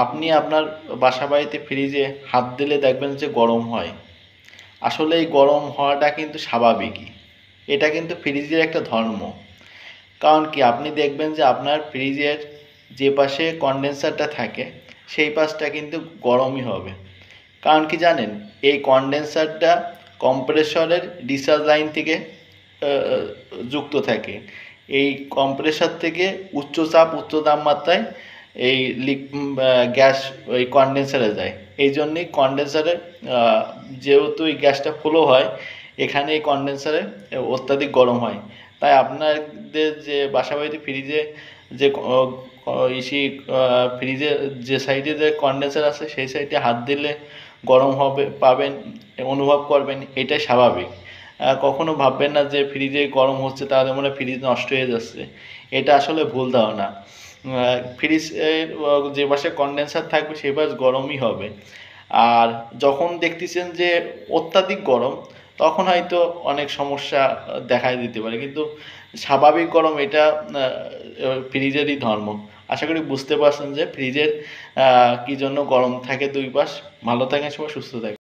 আপনি আপনার বাসাবাড়িতে ফ্রিজে হাত দিলে দেখবেন যে গরম হয়। আসলে এই গরম হওয়াটা কিন্তু স্বাভাবিকই। এটা কিন্তু ফ্রিজের একটা ধর্ম। কারণ কি, আপনি দেখবেন যে আপনার ফ্রিজের যে পাশে কনডেন্সারটা থাকে সেই পাশটা কিন্তু গরমই হবে। কারণ কি জানেন, এই কনডেন্সারটা কম্প্রেসরের ডিসচার্জ লাইন থেকে যুক্ত থাকে। এই কম্প্রেসর থেকে উচ্চ চাপ উচ্চ তাপমাত্রায় এই গ্যাস ওই কনডেন্সারে যায়। এই জন্যই কনডেন্সারে যেহেতু এই গ্যাসটা ফ্লো হয়, এখানে এই কনডেন্সারে অত্যাধিক গরম হয়। তাই আপনাদের যে বাসাবাড়িতে ফ্রিজে যে ইসি ফ্রিজে যে সাইডে যে কনডেন্সার আছে সেই সাইডে হাত দিলে গরম হবে পাবেন, অনুভব করবেন, এটাই স্বাভাবিক। কখনো ভাববেন না যে ফ্রিজে গরম হচ্ছে তাহলে মনে হয় ফ্রিজ নষ্ট হয়ে যাচ্ছে। এটা আসলে ভুল ধারণা। ফ্রিজের যে পাশে কনডেন্সার থাকবে সেই পাশ গরমই হবে। আর যখন দেখতেছেন যে অত্যাধিক গরম, তখন হয়তো অনেক সমস্যা দেখা দিতে পারে, কিন্তু স্বাভাবিক গরম এটা ফ্রিজেরই ধর্ম। আশা করি বুঝতে পারছেন যে ফ্রিজের কী জন্য গরম থাকে দুই পাশ। ভালো থাকেন, সবাই সুস্থ থাকেন।